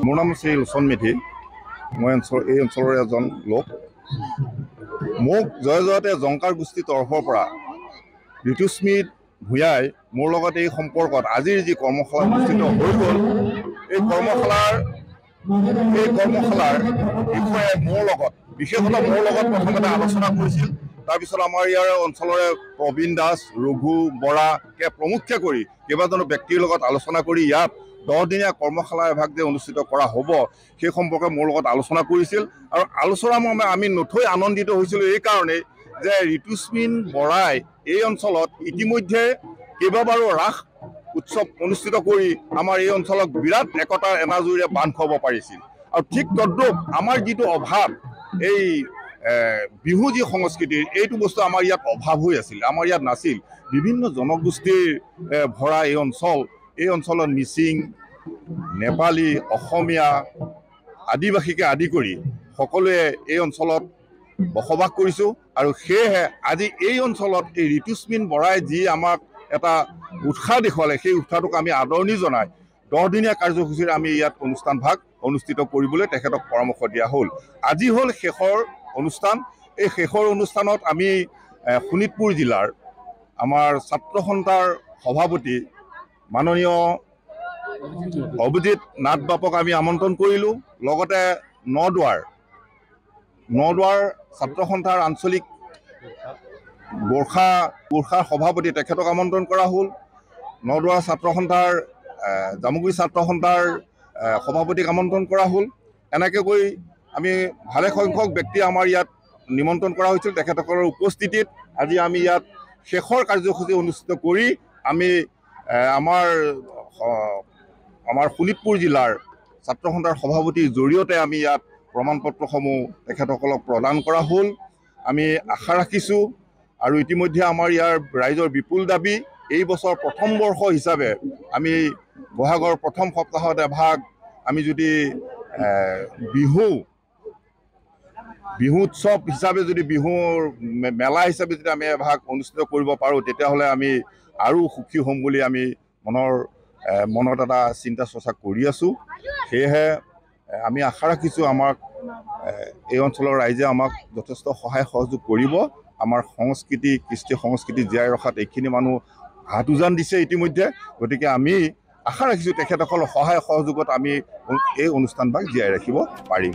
মোৰ নাম শ্ৰী লোচন মেধি। মই এই অঞ্চলৰ এজন লোক। মোক জয়জয়তে জংকাৰ গোষ্ঠীৰ তৰফৰ পৰা ঋতুস্মিত ভূঞাই মোৰ লগত এই সম্পৰ্কত আজিৰ যি কৰ্মশালা অনুষ্ঠিত হৈ গ'ল, এই কৰ্মশালাৰ বিষয়ে মোৰ লগত বিশেষতঃ মোৰ লগত প্ৰথমতে আলোচনা কৰিছিল। তাৰপিছত আমাৰ ইয়াৰ অঞ্চলৰে প্ৰবীণ দাস, ৰঘু বৰাকে প্ৰমুখ্যে কৰি কেইবাজনো ব্যক্তিৰ লগত আলোচনা কৰি ইয়াত 10 দিনীয়া কৰ্মশালা এভাগ যে অনুষ্ঠিত কৰা হ'ব সেই সম্পৰ্কে মোৰ লগত আলোচনা কৰিছিল। আৰু আলোচনাৰ মৰ্মে আমি নথৈ আনন্দিত হৈছিলোঁ এই কাৰণেই যে ঋতুস্মিত বৰাই এই অঞ্চলত ইতিমধ্যে কেইবাবাৰো ৰাস উৎসৱ অনুষ্ঠিত কৰি আমাৰ এই অঞ্চলক বিৰাট একতাৰ এনাজৰীৰে বান্ধ খুৱাব পাৰিছিল। আৰু ঠিক তদ্ৰূপ আমাৰ যিটো অভাৱ, এই বিহু যি সংস্কৃতিৰ, এইটো বস্তু আমাৰ ইয়াত অভাৱ হৈ আছিল, আমাৰ ইয়াত নাছিল। বিভিন্ন জনগোষ্ঠীৰ ভৰা এই অঞ্চলত মিচিং, নেপালী, অসমীয়া, আদিবাসীকে আদি কৰি সকলোৱে এই অঞ্চলত বসবাস কৰিছোঁ। আৰু সেয়েহে আজি এই অঞ্চলত এই ঋতুস্মিত বৰাই যি আমাক এটা উৎসাহ দেখুৱালে, সেই উৎসাহটোক আমি আদৰণি জনাই 10 দিনীয়া কাৰ্যসূচীৰে আমি ইয়াত অনুষ্ঠানভাগ অনুষ্ঠিত কৰিবলৈ তেখেতক পৰামৰ্শ দিয়া হ'ল। আজি হ'ল শেষৰ অনুষ্ঠান। এই শেষৰ অনুষ্ঠানত আমি শোণিতপুৰ জিলাৰ আমাৰ ছাত্ৰ সন্থাৰ সভাপতি মাননীয় অভিজিত নাথ বাপক আমি আমন্ত্ৰণ কৰিলোঁ। লগতে নদুৱাৰ ছাত্ৰ সন্থাৰ আঞ্চলিক গোৰ্খাৰ সভাপতি তেখেতক আমন্ত্ৰণ কৰা হ'ল। নদুৱাৰ ছাত্ৰ সন্থাৰ জামুগুৰি ছাত্ৰ সন্থাৰ সভাপতিক আমন্ত্ৰণ কৰা হ'ল। এনেকৈ গৈ আমি ভালে সংখ্যক ব্যক্তি আমাৰ ইয়াত নিমন্ত্ৰণ কৰা হৈছিল। তেখেতসকলৰ উপস্থিতিত আজি আমি ইয়াত শেষৰ কাৰ্যসূচী অনুষ্ঠিত কৰি আমি আমাৰ শোণিতপুৰ জিলাৰ ছাত্ৰ সন্থাৰ সভাপতিৰ জৰিয়তে আমি ইয়াত প্ৰমাণ পত্ৰসমূহ তেখেতসকলক প্ৰদান কৰা হ'ল। আমি আশা ৰাখিছোঁ আৰু ইতিমধ্যে আমাৰ ইয়াৰ ৰাইজৰ বিপুল দাবী, এই বছৰ প্ৰথম বৰ্ষ হিচাপে আমি বহাগৰ প্ৰথম সপ্তাহত এভাগ আমি যদি বিহু উৎসৱ হিচাপে যদি বিহুৰ মেলা হিচাপে যদি আমি এভাগ অনুষ্ঠিত কৰিব পাৰোঁ, তেতিয়াহ'লে আমি আৰু সুখী হ'ম বুলি আমি মনত এটা চিন্তা চৰ্চা কৰি আছোঁ। সেয়েহে আমি আশা ৰাখিছোঁ আমাক এই অঞ্চলৰ ৰাইজে আমাক যথেষ্ট সহায় সহযোগ কৰিব। আমাৰ সংস্কৃতি, কৃষ্টি সংস্কৃতি জীয়াই ৰখাত এইখিনি মানুহ হাত উজান দিছে ইতিমধ্যে। গতিকে আমি আশা ৰাখিছোঁ তেখেতসকলৰ সহায় সহযোগত আমি এই অনুষ্ঠানভাগ জীয়াই ৰাখিব পাৰিম।